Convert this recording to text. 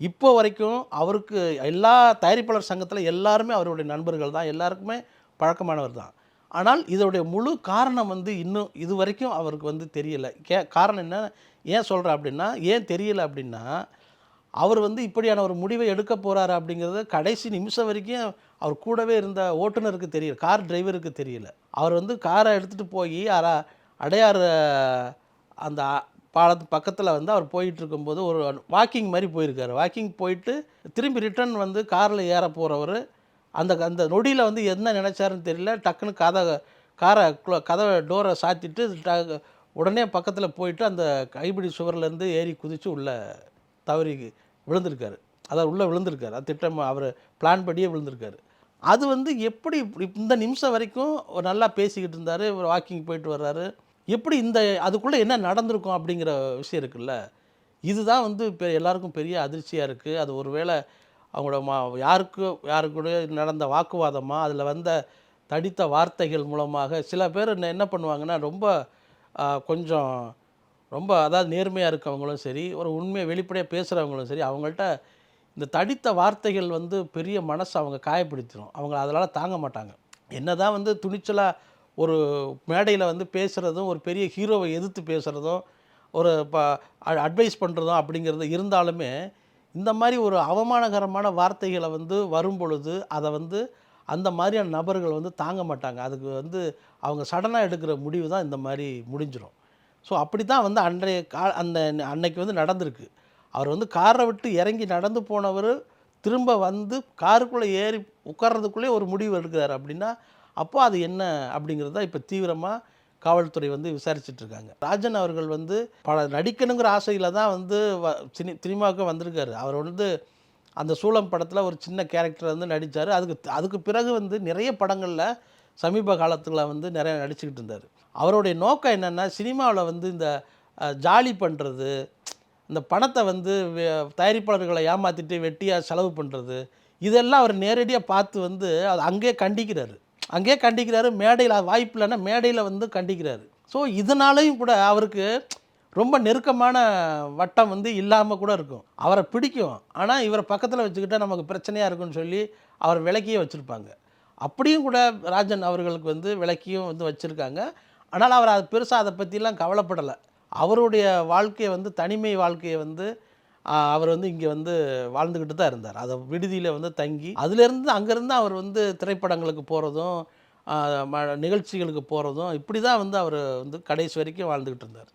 இப்போ வரைக்கும் அவருக்கு எல்லா தயாரிப்பாளர் சங்கத்தில் எல்லாருமே அவருடைய நண்பர்கள் தான், எல்லாருக்குமே பழக்கமானவர் தான். ஆனால் இதோடைய முழு காரணம் வந்து இன்னும் இதுவரைக்கும் அவருக்கு வந்து தெரியல. காரணம் என்ன? ஏன் சொல்கிறேன் அப்படின்னா, ஏன் தெரியல அப்படின்னா, அவர் வந்து இப்படியான ஒரு முடிவை எடுக்க போகிறாரு அப்படிங்கிறது கடைசி நிமிஷம் வரைக்கும் அவர் கூடவே இருந்த ஓட்டுநருக்கு தெரியல, கார் டிரைவருக்கு தெரியல. அவர் வந்து காரை எடுத்துகிட்டு போய் அடையார் அந்த பாலத்து பக்கத்தில் வந்து அவர் போயிட்டு இருக்கும்போது ஒரு வாக்கிங் மாதிரி போயிருக்காரு. வாக்கிங் போயிட்டு திரும்பி ரிட்டர்ன் வந்து காரில் ஏற போகிறவர் அந்த அந்த நொடியில் வந்து என்ன நினச்சாருன்னு தெரியல. டக்குன்னு கதவை டோரை சாத்திட்டு உடனே பக்கத்தில் போயிட்டு அந்த கைப்பிடி சுவர்லேருந்து ஏறி குதித்து உள்ளே தவறி விழுந்திருக்காரு. அதாவது உள்ளே விழுந்திருக்காரு. அது திட்டம் அவர் பிளான் படியே விழுந்திருக்காரு. அது வந்து எப்படி இந்த நிமிஷம் வரைக்கும் நல்லா பேசிக்கிட்டு இருந்தார், வாக்கிங் போயிட்டு வர்றாரு. எப்படி அதுக்குள்ளே என்ன நடந்திருக்கும் அப்படிங்கிற விஷயம் இருக்குல்ல, இதுதான் வந்து இப்போ எல்லாருக்கும் பெரிய அதிர்ச்சியாக இருக்குது. அது ஒரு வேளை அவங்களோட யாருக்கூட நடந்த வாக்குவாதமா, அதில் வந்த தடித்த வார்த்தைகள் மூலமாக சில பேர் என்ன பண்ணுவாங்கன்னா, கொஞ்சம் ரொம்ப அதாவது நேர்மையாக இருக்கவங்களும் சரி, ஒரு உண்மையை வெளிப்படையாக பேசுகிறவங்களும் சரி, அவங்கள்ட்ட இந்த தடித்த வார்த்தைகள் வந்து பெரிய மனசை அவங்க காயப்படுத்திடும். அவங்க அதனால் தாங்க மாட்டாங்க. என்னதான் வந்து துணிச்சலாக ஒரு மேடையில் வந்து பேசுகிறதும், ஒரு பெரிய ஹீரோவை எதிர்த்து பேசுகிறதும், ஒரு அட்வைஸ் பண்ணுறதும் அப்படிங்கிறது இருந்தாலுமே, இந்த மாதிரி ஒரு அவமானகரமான வார்த்தைகளை வந்து வரும்பொழுது, அதை வந்து அந்த மாதிரியான நபர்கள் வந்து தாங்க மாட்டாங்க. அதுக்கு வந்து அவங்க சடனாக எடுக்கிற முடிவு தான் இந்த மாதிரி முடிஞ்சிடும். ஸோ அப்படி தான் வந்து அன்னைக்கு வந்து நடந்திருக்கு. அவர் வந்து காரை விட்டு இறங்கி நடந்து போனவர் திரும்ப வந்து காருக்குள்ளே ஏறி உட்கார்றதுக்குள்ளே ஒரு முடிவு எடுக்கிறார் அப்படின்னா, அப்போ அது என்ன அப்படிங்கிறது தான் இப்போ தீவிரமாக காவல்துறை வந்து விசாரிச்சுட்ருக்காங்க. ராஜன் அவர்கள் வந்து நடிக்கணுங்கிற ஆசையில் தான் வந்து சினிமாவுக்கு வந்திருக்காரு. அவர் வந்து அந்த சூளம் படத்தில் ஒரு சின்ன கேரக்டர் வந்து நடித்தார். அதுக்கு பிறகு வந்து நிறைய படங்களில் சமீப காலத்தில் வந்து நிறைய நடிச்சுக்கிட்டு இருந்தார். அவருடைய நோக்கம் என்னென்னா, சினிமாவில் வந்து இந்த ஜாலி பண்ணுறது, இந்த பணத்தை வந்து தயாரிப்பாளர்களை ஏமாற்றிட்டு வெட்டியாக செலவு பண்ணுறது, இதெல்லாம் அவர் நேரடியாக பார்த்து வந்து அது அங்கேயே கண்டிக்கிறாரு. மேடையில் வாய்ப்பு இல்லைன்னா மேடையில் வந்து கண்டிக்கிறாரு. ஸோ இதனாலேயும் கூட அவருக்கு ரொம்ப நெருக்கமான வட்டம் வந்து இல்லாமல் கூட இருக்கும். அவரை பிடிக்கும், ஆனால் இவரை பக்கத்தில் வச்சுக்கிட்டால் நமக்கு பிரச்சனையாக இருக்குன்னு சொல்லி அவர் விலக்கியே வச்சுருப்பாங்க. அப்படியும் கூட ராஜன் அவர்களுக்கு வந்து விலக்கியும் வந்து வச்சுருக்காங்க. ஆனால் அவர் அது பெருசாக அதை பற்றிலாம் கவலைப்படலை. அவருடைய வாழ்க்கையை வந்து தனிமை வாழ்க்கையை வந்து அவர் வந்து இங்கே வந்து வாழ்ந்துக்கிட்டு தான் இருந்தார். அதை விடுதியில் வந்து தங்கி அதுலேருந்து அங்கேருந்து அவர் வந்து திரைப்படங்களுக்கு போகிறதும், நிகழ்ச்சிகளுக்கு போகிறதும், இப்படி தான் வந்து அவர் வந்து கடைசி வரைக்கும் வாழ்ந்துக்கிட்டு இருந்தார்.